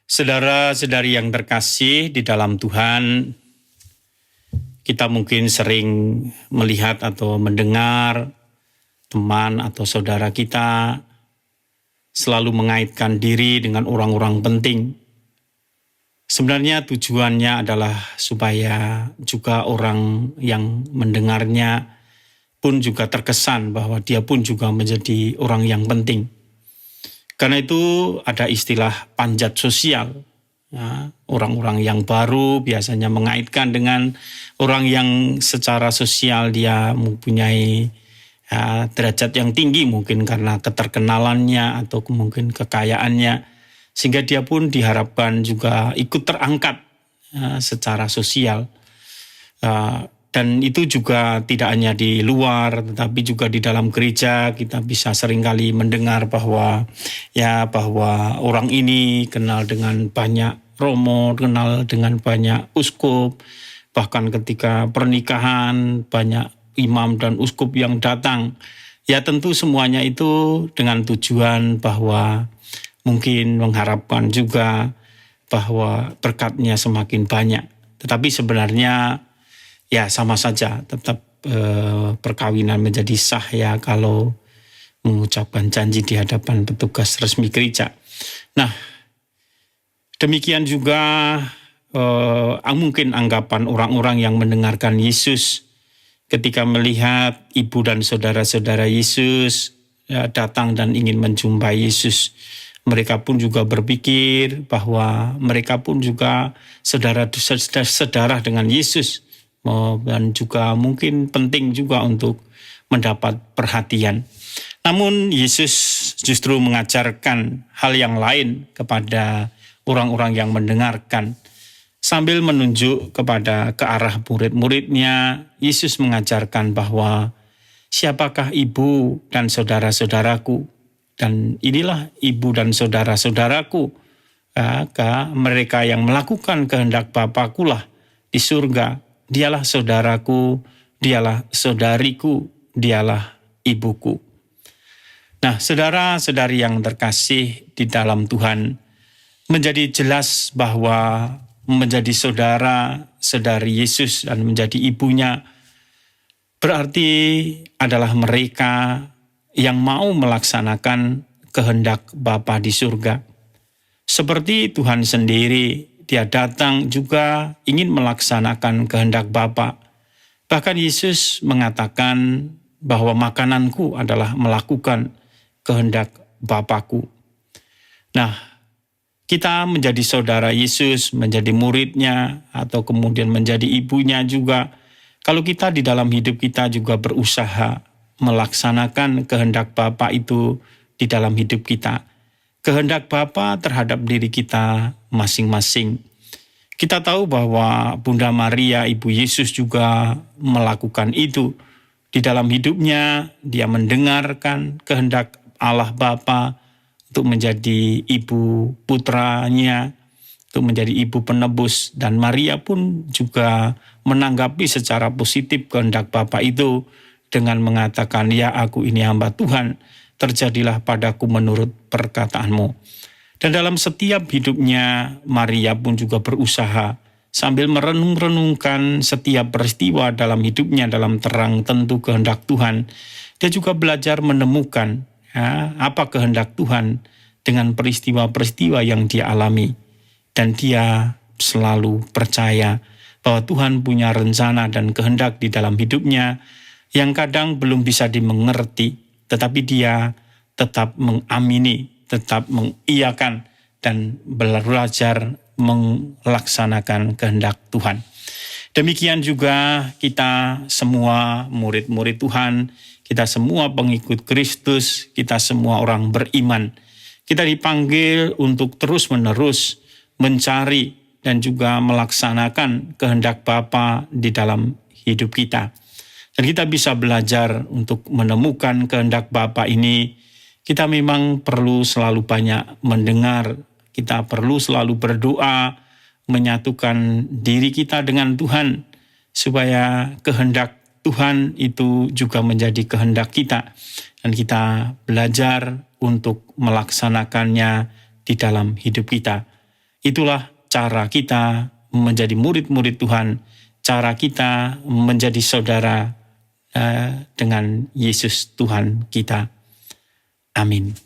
Saudara-saudari yang terkasih di dalam Tuhan, kita mungkin sering melihat atau mendengar teman atau saudara kita selalu mengaitkan diri dengan orang-orang penting. Sebenarnya tujuannya adalah supaya juga orang yang mendengarnya pun juga terkesan bahwa dia pun juga menjadi orang yang penting. Karena itu ada istilah panjat sosial. Ya, orang-orang yang baru biasanya mengaitkan dengan orang yang secara sosial dia mempunyai derajat yang tinggi, mungkin karena keterkenalannya atau mungkin kekayaannya, sehingga dia pun diharapkan juga ikut terangkat secara sosial. Dan itu juga tidak hanya di luar, tetapi juga di dalam gereja kita bisa seringkali mendengar bahwa orang ini kenal dengan banyak romo, kenal dengan banyak uskup, bahkan ketika pernikahan banyak imam dan uskup yang datang. Ya tentu semuanya itu dengan tujuan bahwa mungkin mengharapkan juga bahwa berkatnya semakin banyak. Tetapi sebenarnya ya sama saja, tetap perkawinan menjadi sah ya kalau mengucapkan janji di hadapan petugas resmi gereja. Nah, demikian juga mungkin anggapan orang-orang yang mendengarkan Yesus ketika melihat ibu dan saudara-saudara Yesus datang dan ingin menjumpai Yesus. Mereka pun juga berpikir bahwa mereka pun juga saudara dengan Yesus. Dan juga mungkin penting juga untuk mendapat perhatian. Namun Yesus justru mengajarkan hal yang lain kepada orang-orang yang mendengarkan. Sambil menunjuk ke arah murid-muridnya, Yesus mengajarkan bahwa siapakah ibu dan saudara-saudaraku, dan inilah ibu dan saudara-saudaraku, mereka yang melakukan kehendak Bapa-Kulah di surga. Dialah saudaraku, dialah saudariku, dialah ibuku. Nah, saudara-saudari yang terkasih di dalam Tuhan, menjadi jelas bahwa menjadi saudara-saudari Yesus dan menjadi ibunya berarti adalah mereka yang mau melaksanakan kehendak Bapa di surga. Seperti Tuhan sendiri, Dia datang juga ingin melaksanakan kehendak Bapa. Bahkan Yesus mengatakan bahwa makananku adalah melakukan kehendak Bapa-Ku. Nah, kita menjadi saudara Yesus, menjadi muridnya, atau kemudian menjadi ibunya juga. Kalau kita di dalam hidup kita juga berusaha melaksanakan kehendak Bapa itu di dalam hidup kita. Kehendak Bapa terhadap diri kita masing-masing. Kita tahu bahwa Bunda Maria, Ibu Yesus juga melakukan itu. Di dalam hidupnya, dia mendengarkan kehendak Allah Bapa untuk menjadi ibu putranya, untuk menjadi ibu penebus. Dan Maria pun juga menanggapi secara positif kehendak Bapa itu dengan mengatakan, "Ya, aku ini hamba Tuhan, terjadilah padaku menurut perkataanmu." Dan dalam setiap hidupnya, Maria pun juga berusaha sambil merenung-renungkan setiap peristiwa dalam hidupnya dalam terang tentu kehendak Tuhan. Dia juga belajar menemukan apa kehendak Tuhan dengan peristiwa-peristiwa yang dia alami. Dan dia selalu percaya bahwa Tuhan punya rencana dan kehendak di dalam hidupnya yang kadang belum bisa dimengerti, tetapi dia tetap mengamini, tetap mengiyakan, dan belajar melaksanakan kehendak Tuhan. Demikian juga kita semua murid-murid Tuhan, kita semua pengikut Kristus, kita semua orang beriman. Kita dipanggil untuk terus-menerus mencari dan juga melaksanakan kehendak Bapa di dalam hidup kita. Dan kita bisa belajar untuk menemukan kehendak Bapa ini. Kita memang perlu selalu banyak mendengar, kita perlu selalu berdoa, menyatukan diri kita dengan Tuhan, supaya kehendak Tuhan itu juga menjadi kehendak kita. Dan kita belajar untuk melaksanakannya di dalam hidup kita. Itulah cara kita menjadi murid-murid Tuhan, cara kita menjadi saudara dengan Yesus Tuhan kita. Amin.